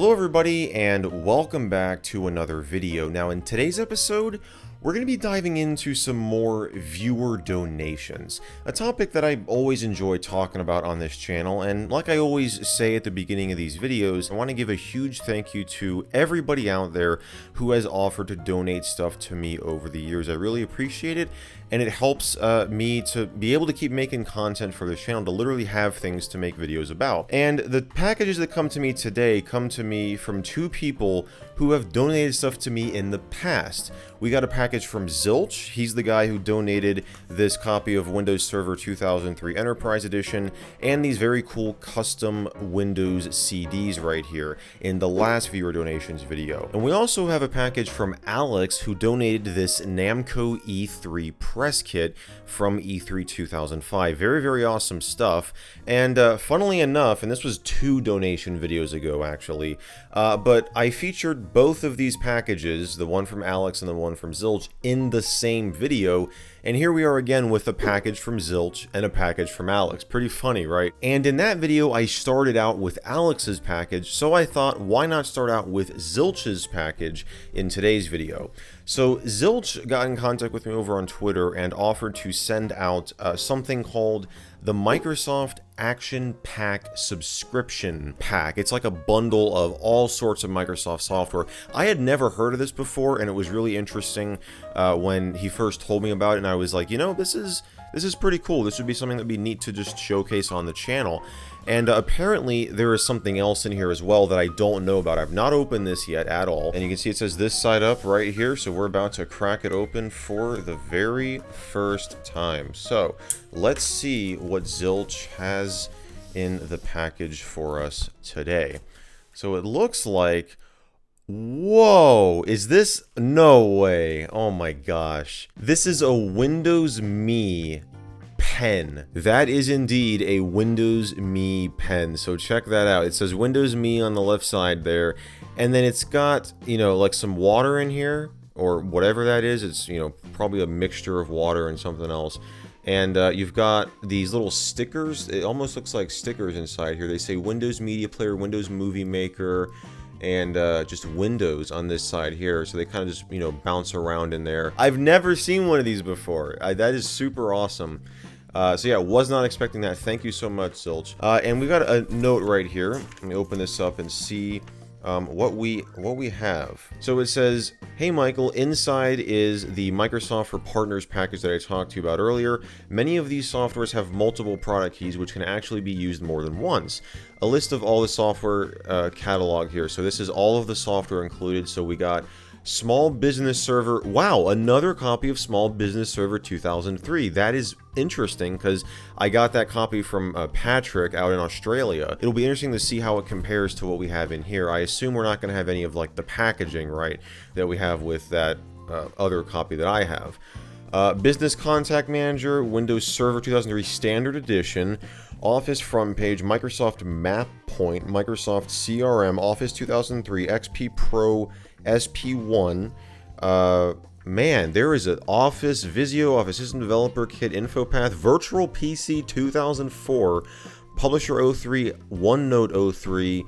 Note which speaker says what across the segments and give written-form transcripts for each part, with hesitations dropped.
Speaker 1: Hello everybody and welcome back to another video. Now in today's episode, we're going to be diving into some more viewer donations, a topic that I always enjoy talking about on this channel, and like I always say at the beginning of these videos, I want to give a huge thank you to everybody out there who has offered to donate stuff to me over the years. I really appreciate it, and it helps me to be able to keep making content for this channel, to literally have things to make videos about. And the packages that come to me today come to me from two people who have donated stuff to me in the past. We got a package from Zilch. He's the guy who donated this copy of Windows Server 2003 Enterprise Edition and these very cool custom Windows CDs right here in the last viewer donations video. And we also have a package from Alex, who donated this Namco E3 press kit from E3 2005. Very, very awesome stuff. And funnily enough, and this was 2 donation videos ago actually, but I featured both of these packages, the one from Alex and the one from Zilch, in the same video, and here we are again with a package from Zilch and a package from Alex. Pretty funny, right? And in that video I started out with Alex's package, so I thought, why not start out with Zilch's package in today's video? So Zilch got in contact with me over on Twitter and offered to send out something called the Microsoft Action Pack subscription pack. It's like a bundle of all sorts of Microsoft software. I had never heard of this before, and it was really interesting when he first told me about it, and I was like, you know, this is pretty cool. This would be something that would be neat to just showcase on the channel. And apparently there is something else in here as well that I don't know about. I've not opened this yet at all. And you can see it says this side up right here. So we're about to crack it open for the very first time. So let's see what Zilch has in the package for us today. So it looks like, whoa, is this? No way. Oh my gosh. This is a Windows Me pen. That is indeed a Windows Me pen. So check that out. It says Windows Me on the left side there, and then it's got, you know, like some water in here or whatever that is. It's, you know, probably a mixture of water and something else. And you've got these little stickers. It almost looks like stickers inside here. They say Windows Media Player, Windows Movie Maker, and just Windows on this side here, so they kind of just, you know, bounce around in there. I've never seen one of these before. That is super awesome. So yeah, was not expecting that. Thank you so much, Zilch. And we got a note right here. Let me open this up and see what we have. So it says, "Hey Michael, inside is the Microsoft for Partners package that I talked to you about earlier. Many of these softwares have multiple product keys which can actually be used more than once. A list of all the software catalog here. So this is all of the software included. So we got Small Business Server. Wow, another copy of Small Business Server 2003. That is interesting because I got that copy from Patrick out in Australia. It'll be interesting to see how it compares to what we have in here. I assume we're not going to have any of like the packaging, right, that we have with that other copy that I have. Business Contact Manager, Windows Server 2003 Standard Edition, Office Front Page, Microsoft Map Point, Microsoft CRM, Office 2003, XP Pro SP1. Man, there is an Office, Visio, Office System Developer Kit, InfoPath, Virtual PC 2004, Publisher 03, OneNote 03.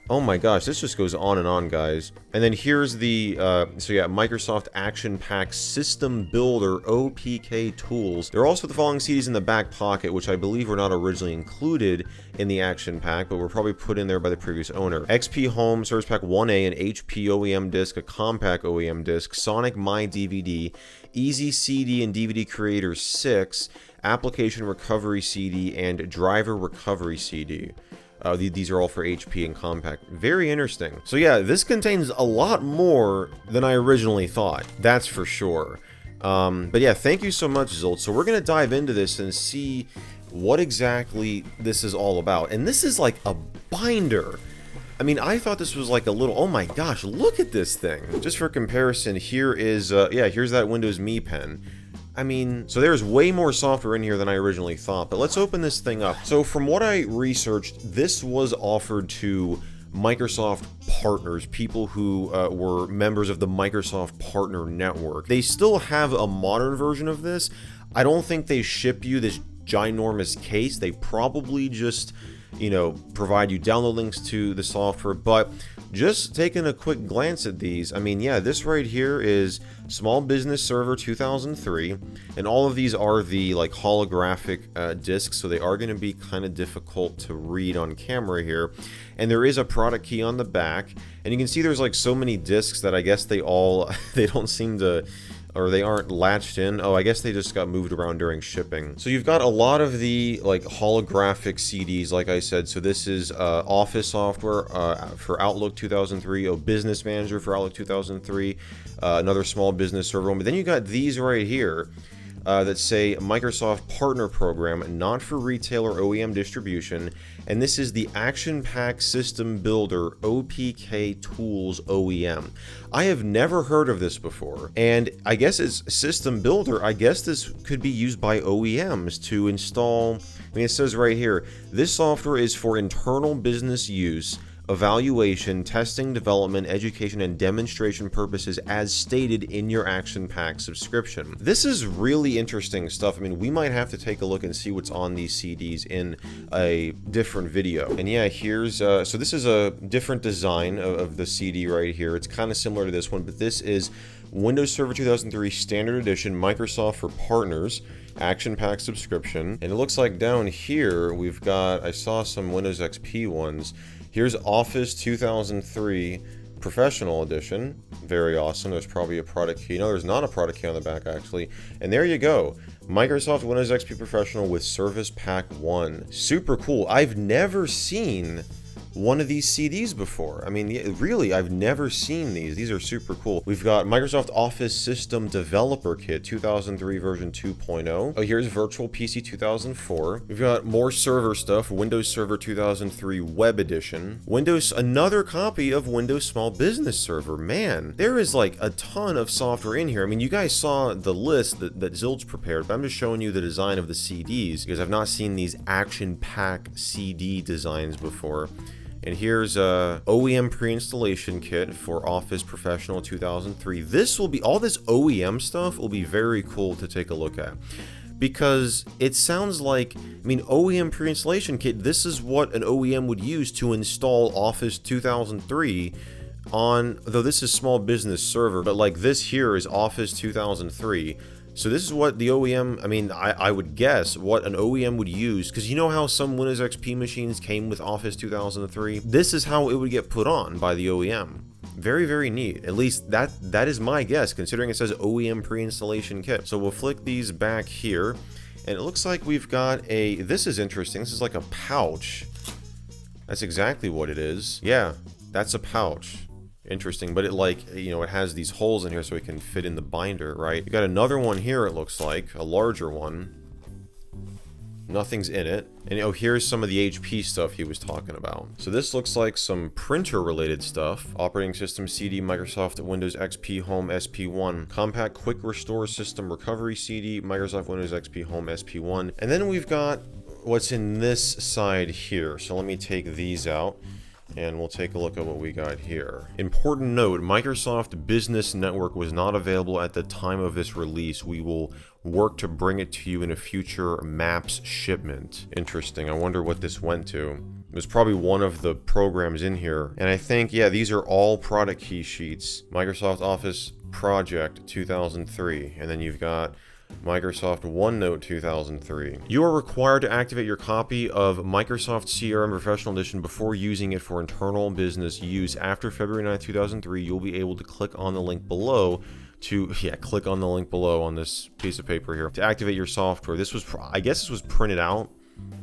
Speaker 1: Oh my gosh, this just goes on and on, guys. And then here's the, so yeah, Microsoft Action Pack System Builder OPK tools. There are also the following CDs in the back pocket, which I believe were not originally included in the Action Pack, but were probably put in there by the previous owner. XP Home, Service Pack 1A, an HP OEM disc, a Compaq OEM disc, Sonic My DVD, Easy CD and DVD Creator 6, Application Recovery CD, and Driver Recovery CD. These are all for HP and Compaq. Very interesting. So yeah, this contains a lot more than I originally thought. That's for sure. But yeah, thank you so much, Zilch. So we're going to dive into this and see what exactly this is all about. And this is like a binder. I mean, I thought this was like a little... Oh my gosh, look at this thing. Just for comparison, here is... yeah, here's that Windows Me pen. I mean, so there's way more software in here than I originally thought, but let's open this thing up. So from what I researched, this was offered to Microsoft partners, people who were members of the Microsoft Partner Network. They still have a modern version of this. I don't think they ship you this ginormous case. They probably just, you know, provide you download links to the software, but just taking a quick glance at these, I mean, yeah, this right here is Small Business Server 2003, and all of these are the like holographic discs, so they are going to be kind of difficult to read on camera here. And there is a product key on the back, and you can see there's like so many discs that I guess they don't seem to, or they aren't latched in. Oh, I guess they just got moved around during shipping. So you've got a lot of the like holographic CDs, like I said. So this is Office software for Outlook 2003, Business Manager for Outlook 2003, another Small Business Server one. But then you got these right here that say Microsoft Partner Program, not for retail or OEM distribution. And this is the Action Pack System Builder OPK Tools OEM. I have never heard of this before, and I guess it's System Builder. I guess this could be used by OEMs to install. I mean, it says right here, this software is for internal business use, evaluation, testing, development, education, and demonstration purposes as stated in your Action Pack subscription. This is really interesting stuff. I mean, we might have to take a look and see what's on these CDs in a different video. And yeah, here's, so this is a different design of the CD right here. It's kind of similar to this one, but this is Windows Server 2003 Standard Edition, Microsoft for Partners, Action Pack subscription. And it looks like down here, we've got, I saw some Windows XP ones. Here's Office 2003 Professional Edition. Very awesome. There's probably a product key. No, there's not a product key on the back, actually. And there you go. Microsoft Windows XP Professional with Service Pack 1. Super cool. I've never seen one of these CDs before. I mean, really, I've never seen these. These are super cool. We've got Microsoft Office System Developer Kit 2003 version 2.0. Oh, here's Virtual PC 2004. We've got more server stuff. Windows Server 2003 Web Edition. Another copy of Windows Small Business Server. Man, there is like a ton of software in here. I mean, you guys saw the list that Zilch prepared, but I'm just showing you the design of the CDs because I've not seen these Action Pack CD designs before. And here's a OEM pre-installation kit for Office Professional 2003. All this OEM stuff will be very cool to take a look at, because it sounds like, I mean, OEM pre-installation kit, this is what an OEM would use to install Office 2003 on, though this is Small Business Server, but like this here is Office 2003. So this is what the OEM, I mean, I would guess what an OEM would use, because you know how some Windows XP machines came with Office 2003? This is how it would get put on by the OEM. Very, very neat. At least that is my guess, considering it says OEM pre-installation kit. So we'll flick these back here, and it looks like we've got this is interesting. This is like a pouch. That's exactly what it is. Yeah, that's a pouch. Interesting, but it it has these holes in here so it can fit in the binder, right? You got another one here, it looks like, a larger one. Nothing's in it. And oh, here's some of the HP stuff he was talking about. So this looks like some printer related stuff. Operating system CD, Microsoft Windows XP Home SP1. Compact Quick Restore System Recovery CD, Microsoft Windows XP Home SP1. And then we've got what's in this side here. So let me take these out, and we'll take a look at what we got here. Important note, Microsoft Business Network was not available at the time of this release. We will work to bring it to you in a future Maps shipment. Interesting. I wonder what this went to. It was probably one of the programs in here. And I think, yeah, these are all product key sheets. Microsoft Office Project 2003. And then you've got Microsoft OneNote 2003. You are required to activate your copy of Microsoft CRM Professional Edition before using it for internal business use. After February 9th, 2003, you'll be able to click on the link below click on the link below on this piece of paper here to activate your software. This was, I guess this was printed out,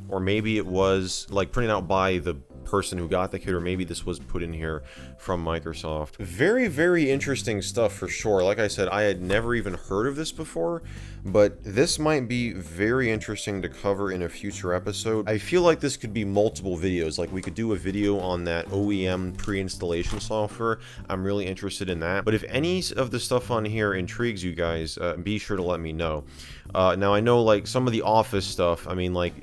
Speaker 1: or maybe it was like printed out by the person who got the kit, or maybe this was put in here from Microsoft. Very, very interesting stuff for sure. Like I said, I had never even heard of this before, but this might be very interesting to cover in a future episode. I feel like this could be multiple videos. Like we could do a video on that OEM pre-installation software. I'm really interested in that. But if any of the stuff on here intrigues you guys, be sure to let me know. Now I know like some of the Office stuff, I mean, like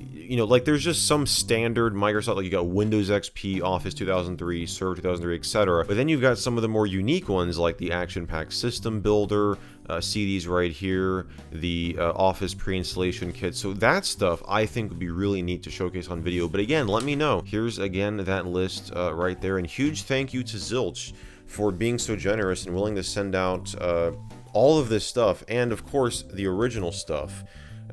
Speaker 1: like there's just some standard Microsoft, like you got Windows XP, Office 2003, Server 2003, etc. But then you've got some of the more unique ones like the Action Pack System Builder, CDs right here, the Office pre-installation kit. So that stuff I think would be really neat to showcase on video. But again, let me know. Here's again that list right there. And huge thank you to Zilch for being so generous and willing to send out all of this stuff, and of course the original stuff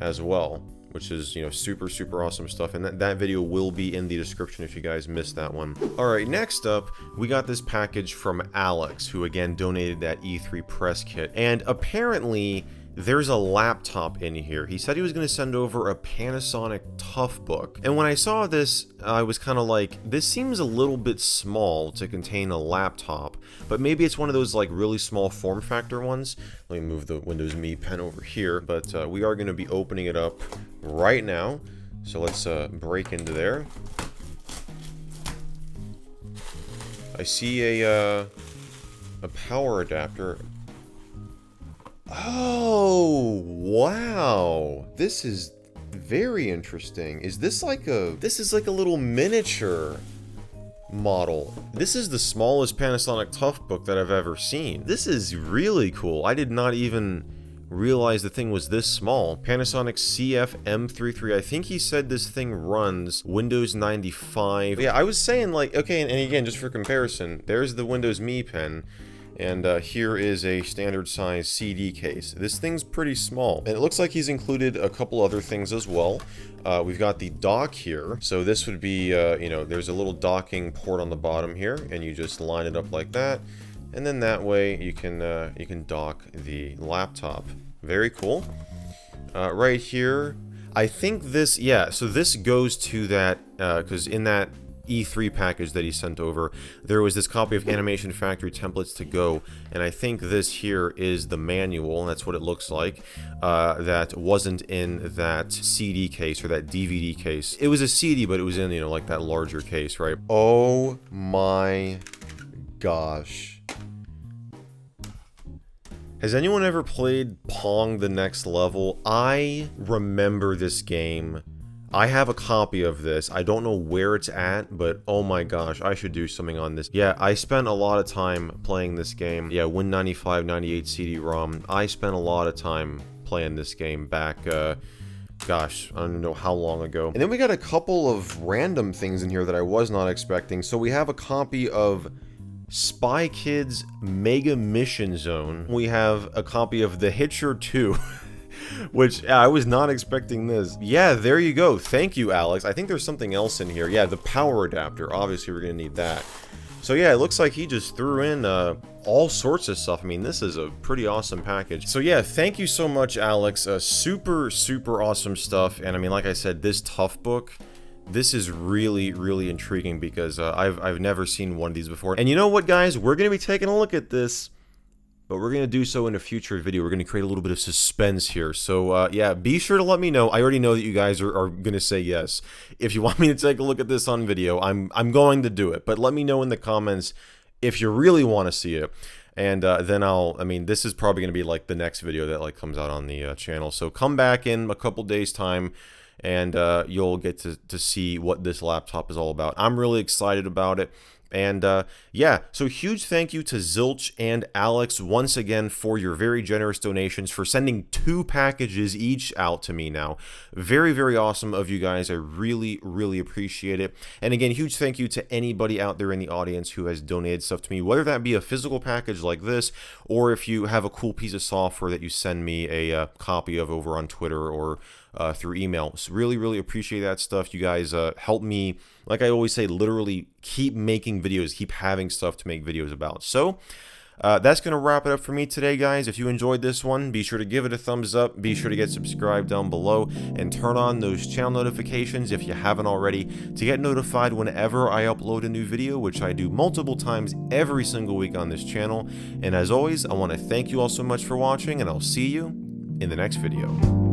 Speaker 1: as well, which is, you know, super awesome stuff. And that video will be in the description if you guys missed that one. Alright, next up, we got this package from Alex, who again donated that E3 press kit. And apparently, there's a laptop in here. He said he was going to send over a Panasonic Toughbook. And when I saw this, I was kind of like, this seems a little bit small to contain a laptop. But maybe it's one of those like really small form factor ones. Let me move the Windows Me pen over here. But we are going to be opening it up right now. So let's break into there. I see a power adapter. Oh, wow. This is very interesting. Is this like this is like a little miniature model. This is the smallest Panasonic Toughbook that I've ever seen. This is really cool. I did not even realize the thing was this small. Panasonic CF-M33. I think he said this thing runs Windows 95. Yeah, I was saying like, okay, and again, just for comparison, there's the Windows Me pen. And here is a standard size CD case. This thing's pretty small. And it looks like he's included a couple other things as well. We've got the dock here. So this would be, you know, there's a little docking port on the bottom here, and you just line it up like that. And then that way you can dock the laptop. Very cool. Right here, I think this, yeah, so this goes to that, because in that E3 package that he sent over, there was this copy of Animation Factory Templates to Go, and I think this here is the manual, and that's what it looks like, that wasn't in that CD case or that DVD case. It was a CD, but it was in, you know, like that larger case, right? Oh my gosh. Has anyone ever played Pong the Next Level? I remember this game. I have a copy of this. I don't know where it's at, but oh my gosh, I should do something on this. Yeah, I spent a lot of time playing this game. Yeah, Win95, 98 CD-ROM. I spent a lot of time playing this game back, gosh, I don't know how long ago. And then we got a couple of random things in here that I was not expecting. So we have a copy of Spy Kids Mega Mission Zone. We have a copy of The Hitcher 2. Which, I was not expecting this. Yeah, there you go. Thank you, Alex. I think there's something else in here. Yeah, the power adapter. Obviously, we're going to need that. So yeah, it looks like he just threw in all sorts of stuff. I mean, this is a pretty awesome package. So yeah, thank you so much, Alex. Super awesome stuff. And I mean, like I said, this Toughbook, this is really intriguing because I've never seen one of these before. And you know what, guys? We're going to be taking a look at this, but we're going to do so in a future video. We're going to create a little bit of suspense here. So, yeah, be sure to let me know. I already know that you guys are going to say yes. If you want me to take a look at this on video, I'm going to do it. But let me know in the comments if you really want to see it. And then I mean, this is probably going to be like the next video that like comes out on the channel. So come back in a couple days' time, and you'll get to see what this laptop is all about. I'm really excited about it. And yeah, so huge thank you to Zilch and Alex once again for your very generous donations, for sending 2 packages each out to me now. Very awesome of you guys. I really appreciate it. And again, huge thank you to anybody out there in the audience who has donated stuff to me, whether that be a physical package like this, or if you have a cool piece of software that you send me a copy of over on Twitter or through email. So really appreciate that stuff. You guys help me, like I always say, literally keep making videos, keep having stuff to make videos about. So that's going to wrap it up for me today, guys. If you enjoyed this one, be sure to give it a thumbs up. Be sure to get subscribed down below and turn on those channel notifications if you haven't already to get notified whenever I upload a new video, which I do multiple times every single week on this channel. And as always, I want to thank you all so much for watching, and I'll see you in the next video.